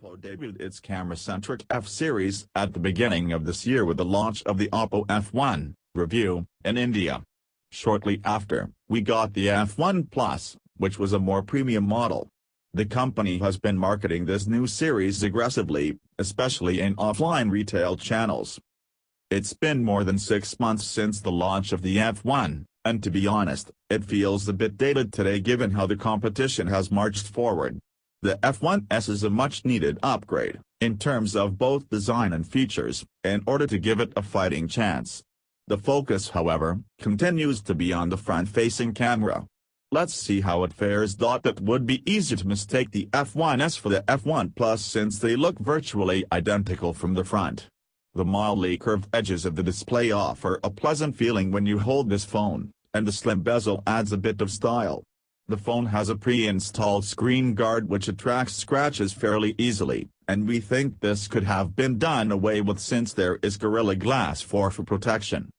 Oppo debuted its camera-centric F series at the beginning of this year with the launch of the Oppo F1 review in India. Shortly after, we got the F1 Plus, which was a more premium model. The company has been marketing this new series aggressively, especially in offline retail channels. It's been more than 6 months since the launch of the F1, and to be honest, it feels a bit dated today given how the competition has marched forward. The F1s is a much-needed upgrade, in terms of both design and features, in order to give it a fighting chance. The focus however, continues to be on the front-facing camera. Let's see how it fares. It would be easy to mistake the F1s for the F1 Plus since they look virtually identical from the front. The mildly curved edges of the display offer a pleasant feeling when you hold this phone, and the slim bezel adds a bit of style. The phone has a pre-installed screen guard which attracts scratches fairly easily, and we think this could have been done away with since there is Gorilla Glass 4 for protection.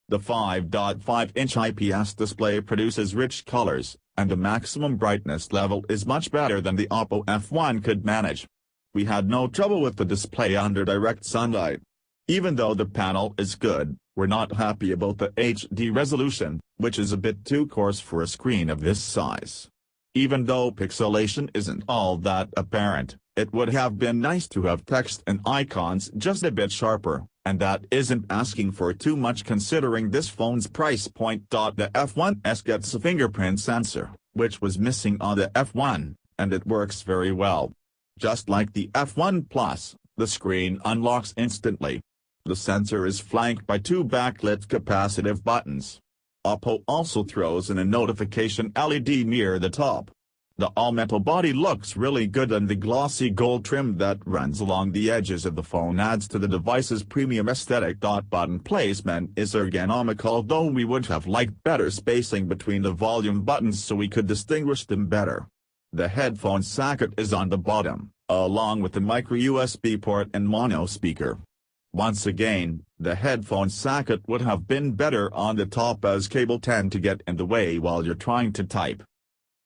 The 5.5-inch IPS display produces rich colors, and the maximum brightness level is much better than the Oppo F1 could manage. We had no trouble with the display under direct sunlight. Even though the panel is good, we're not happy about the HD resolution, which is a bit too coarse for a screen of this size. Even though pixelation isn't all that apparent, it would have been nice to have text and icons just a bit sharper, and that isn't asking for too much considering this phone's price point. The F1s gets a fingerprint sensor, which was missing on the F1, and it works very well. Just like the F1 Plus, the screen unlocks instantly. The sensor is flanked by two backlit capacitive buttons. Oppo also throws in a notification LED near the top. The all-metal body looks really good and the glossy gold trim that runs along the edges of the phone adds to the device's premium aesthetic. Button placement is ergonomical, though we would have liked better spacing between the volume buttons so we could distinguish them better. The headphone socket is on the bottom, along with the micro USB port and mono speaker. Once again, the headphone socket would have been better on the top as cable tend to get in the way while you're trying to type.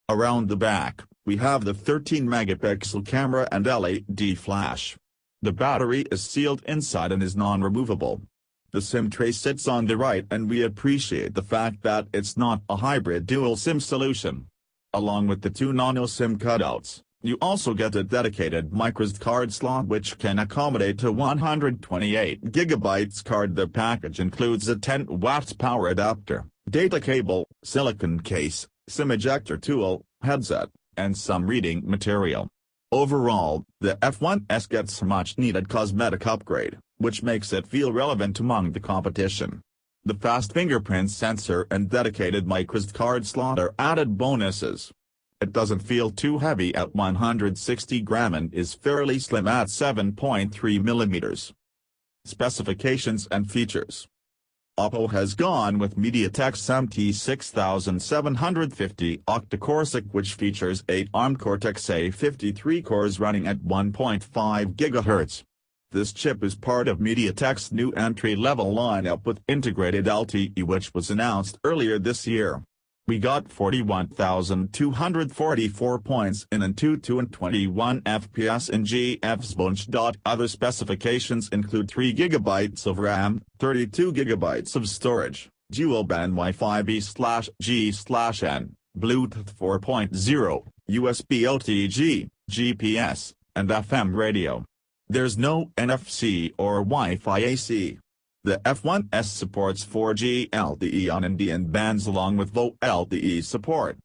Around the back, we have the 13-megapixel camera and LED flash. The battery is sealed inside and is non-removable. The SIM tray sits on the right and we appreciate the fact that it's not a hybrid dual SIM solution. Along with the two nano SIM cutouts, you also get a dedicated microSD card slot which can accommodate a 128GB card. The package includes a 10-watt power adapter, data cable, silicone case, SIM ejector tool, headset, and some reading material. Overall, the F1s gets a much-needed cosmetic upgrade, which makes it feel relevant among the competition. The fast fingerprint sensor and dedicated microSD card slot are added bonuses. It doesn't feel too heavy at 160 grams and is fairly slim at 7.3 mm. Specifications and features. Oppo has gone with MediaTek's MT6750 octa-core SoC which features 8 ARM Cortex-A53 cores running at 1.5 GHz. This chip is part of MediaTek's new entry-level lineup with integrated LTE which was announced earlier this year. We got 41,244 points in Antutu and 21 FPS in GFS. Other specifications include 3 GB of RAM, 32 GB of storage, dual-band Wi-Fi B/G/N, Bluetooth 4.0, USB LTE, GPS, and FM radio. There's no NFC or Wi-Fi AC. The F1s supports 4G LTE on Indian bands along with VoLTE LTE support.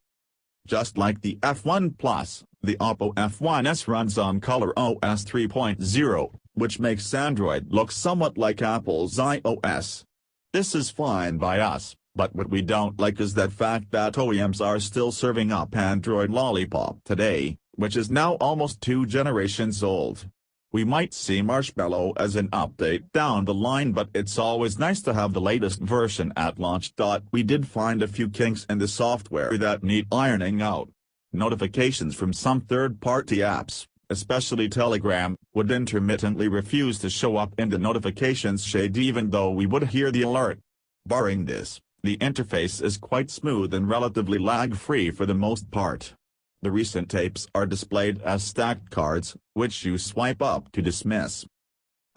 Just like the F1 Plus, the Oppo F1s runs on ColorOS 3.0, which makes Android look somewhat like Apple's iOS. This is fine by us, but what we don't like is the fact that OEMs are still serving up Android Lollipop today, which is now almost 2 generations old. We might see Marshmallow as an update down the line, but it's always nice to have the latest version at launch. We did find a few kinks in the software that need ironing out. Notifications from some third-party apps, especially Telegram, would intermittently refuse to show up in the notifications shade even though we would hear the alert. Barring this, the interface is quite smooth and relatively lag-free for the most part. The recent tapes are displayed as stacked cards, which you swipe up to dismiss.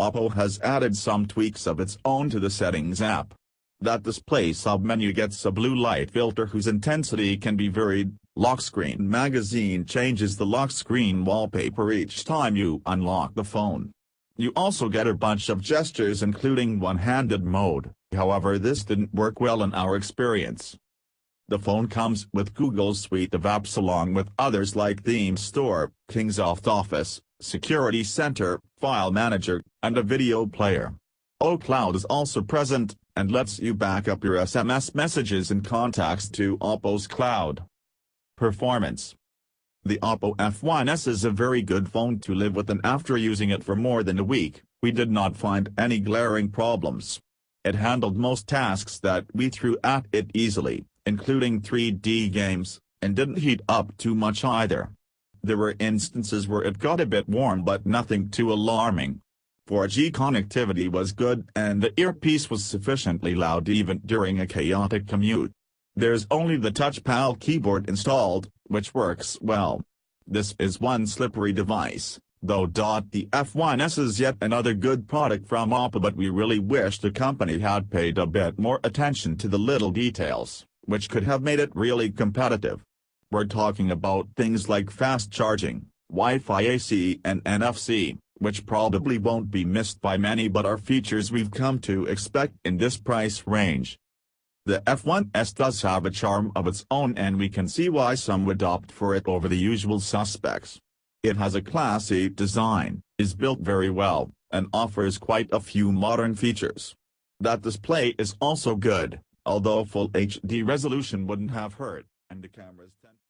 Oppo has added some tweaks of its own to the Settings app. That display submenu gets a blue light filter whose intensity can be varied. Lock Screen Magazine changes the lock screen wallpaper each time you unlock the phone. You also get a bunch of gestures including one-handed mode, however this didn't work well in our experience. The phone comes with Google's suite of apps along with others like Theme Store, Kingsoft Office, Security Center, File Manager, and a video player. iCloud is also present, and lets you back up your SMS messages and contacts to Oppo's cloud. Performance. The Oppo F1s is a very good phone to live with, and after using it for more than a week, we did not find any glaring problems. It handled most tasks that we threw at it easily, including 3D games, and didn't heat up too much either. There were instances where it got a bit warm but nothing too alarming. 4G connectivity was good and the earpiece was sufficiently loud even during a chaotic commute. There's only the TouchPal keyboard installed, which works well. This is one slippery device, though. The F1s is yet another good product from Oppo, but we really wish the company had paid a bit more attention to the little details, which could have made it really competitive. We're talking about things like fast charging, Wi-Fi AC and NFC, which probably won't be missed by many but are features we've come to expect in this price range. The F1s does have a charm of its own, and we can see why some would opt for it over the usual suspects. It has a classy design, is built very well, and offers quite a few modern features. That display is also good, although full HD resolution wouldn't have hurt, and the camera's